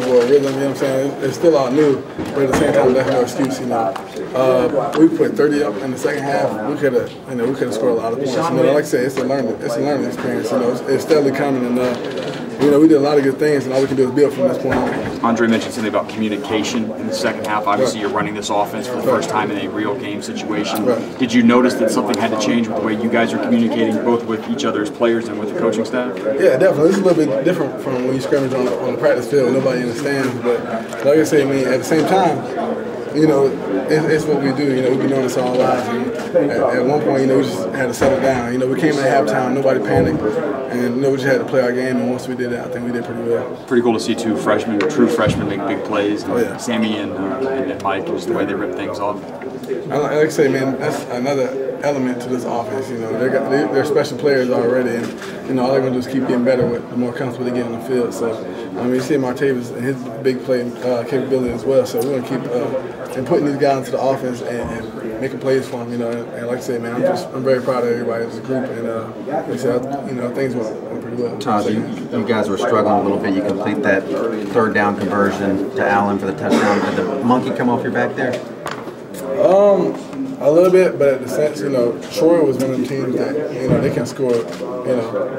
or rhythm, you know what I'm saying? It's still all new, but at the same time, that's no excuse, you know. We put 30 up in the second half. We could have, we could have scored a lot of points. You know, like I said, it's a learning experience. You know, it's steadily coming, and we did a lot of good things, and all we can do is build from this point on. Andre mentioned something about communication in the second half. Obviously, you're running this offense for the first time in a real game situation. Right. Did you notice that something had to change with the way you guys are communicating, both with each other's players and with the coaching staff? Yeah, definitely. It's a little bit different from when you scrimmage on the practice field. Nobody understands, but like I say, at the same time, it's what we do. We've been doing this all our lives. And at one point, we just had to settle down. We came at halftime, nobody panicked, and we just had to play our game. And once we did that, I think we did pretty well. Pretty cool to see two true freshmen, make big plays. Oh, yeah. Sammy and Mike, just the way they rip things off. Like I say, man, that's another element to this offense. They're special players already, and all they're going to do is keep getting better with the more comfortable they get on the field. So, you see Martavis and his big play capability as well. So we're going to keep and putting these guys into the offense and making plays for them. And like I say, man, I'm very proud of everybody as a group, and like I said, things went pretty well. Todd, you guys were struggling a little bit. You complete that third down conversion to Allen for the touchdown. Did the monkey come off your back there? A little bit, but at the sense, Troy was one of the teams that, they can score,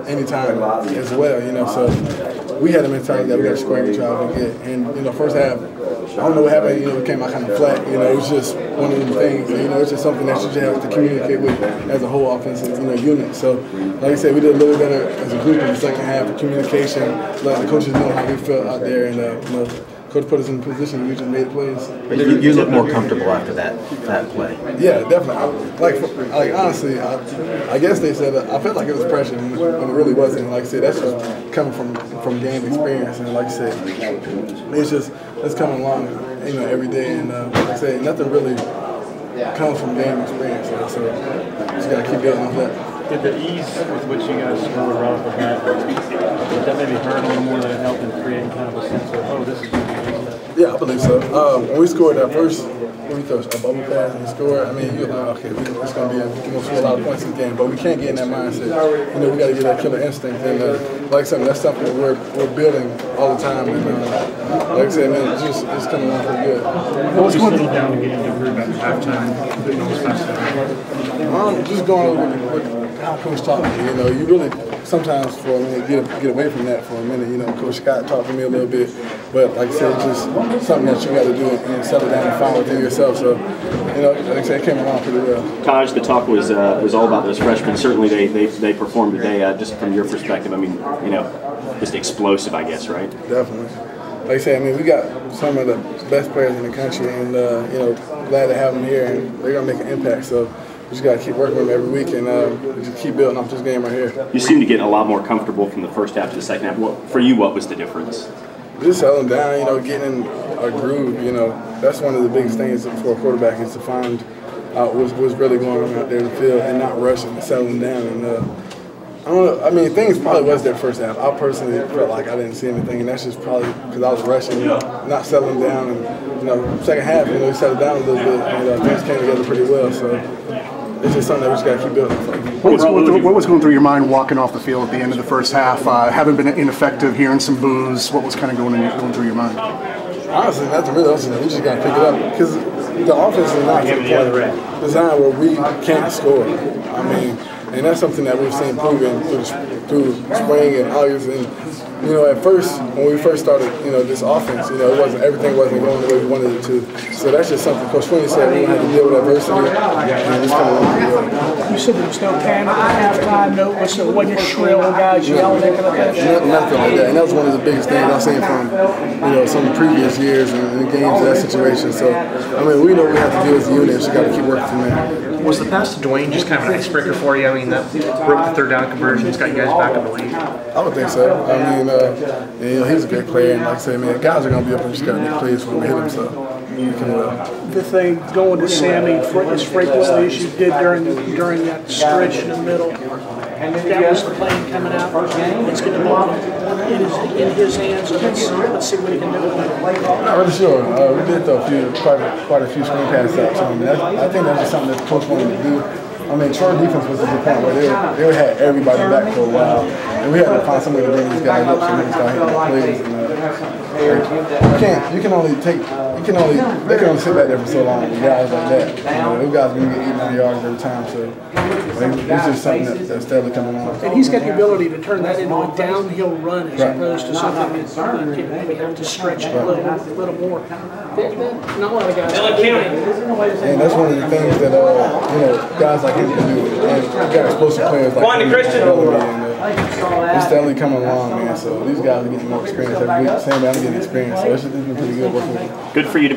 anytime as well, So we had a mentality that we got to score every try we get. And, first half, I don't know what happened, it came out kind of flat. It was just one of them things, it's just something that you just have to communicate with as a whole offensive, unit. So, like I said, we did a little better as a group in the second half of communication, letting the coaches know how we felt out there, and, Coach put us in a position we just made plays. But you look more comfortable after that play. Yeah, definitely. Like honestly, I guess they said I felt like it was pressure when it really wasn't. Like I said, that's just coming from game experience, and like I said, it's coming along, every day. And like I said, nothing really comes from game experience. So just gotta keep building off that. Did the ease with which you guys scored right off the bat, did that maybe hurt a little more than it helped in creating kind of a sense of, oh, this is going to be easy? Yeah, I believe so. When we scored that first, when we threw a bubble pass and scored, you're like, okay, it's going to be we're going to score a lot of points in the game, but we can't get in that mindset. We got to get that killer instinct, and like I said, that's something that we're building all the time. And like I said, man, it's coming along pretty good. What was going down to get into a group at halftime? Just going with how Coach talked to me. You really sometimes for a minute get away from that for a minute. Coach Scott talked to me a little bit, but like I said, it's just something that you got to do and settle down and find within yourself. So, like I said, it came along pretty well. Taj, the talk was all about those freshmen. Certainly, they performed today. Just from your perspective, just explosive, I guess, right? Definitely. Like I said, we got some of the best players in the country, and glad to have them here, and they're gonna make an impact. So we just gotta keep working with them every week, and we just keep building off this game right here. You seem to get a lot more comfortable from the first half to the second half. For you, what was the difference? Just settling down, getting in a groove. That's one of the biggest things for a quarterback is to find out what's really going on out there in the field and not rushing and settling down. And I don't know. Things probably was there first half. I personally felt like I didn't see anything, and that's just probably because I was rushing, not settling down. And second half, we settled down a little bit, and things came together pretty well. So it's just something that we just got to keep building. What was going through your mind walking off the field at the end of the first half? Having been ineffective, hearing some boos, what was kind of going through your mind? Honestly, nothing really else. We just got to pick it up because the offense is not to the point designed where we can't score. And that's something that we've seen proven through spring and August. And at first, when we first started, this offense, everything wasn't going the way we wanted it to. So that's just something Coach Sweeney said we had to deal with adversity, and it's coming along. You said there was no panic at halftime, it wasn't shrill guys yelling, that kind of thing. Nothing like that, and that was one of the biggest things I've seen from some of the previous years and games in that situation. So we know what we have to do as a unit. So we got to keep working from there. Was the pass to Dwayne just kind of an icebreaker for you? That broke the third down conversion. It's got you guys back in the lead. I would think so. He's a great player, and like I say, guys are going to be up and just got to make plays for him to hit him. So the thing going to Sammy as frequently as you did during that stretch in the middle. That was the plan coming out. Let's get the ball in his hands, and let's see what he can do with it. Not really sure. We did throw quite a few screen passes out to him. I think that's just something that the coach wanted to do. Troy defense was to the point where they had everybody back for a while, and we had to find some way to bring these guys up so we can start hitting the plays. And You can only they can only sit back there for so long with guys like that. Those guys are going to get 8-9 yards every time, so it's just something that's steadily coming on. And he's got the ability to turn that into a downhill run as opposed to something that you maybe have to stretch it a little more. Not a lot of guys can do that. And that's one of the things that guys like him can do. And you got explosive players like he's steadily coming along, man. So these guys are getting more experience every week. Same way I'm getting experience. So it's been pretty good working with him. Good for you to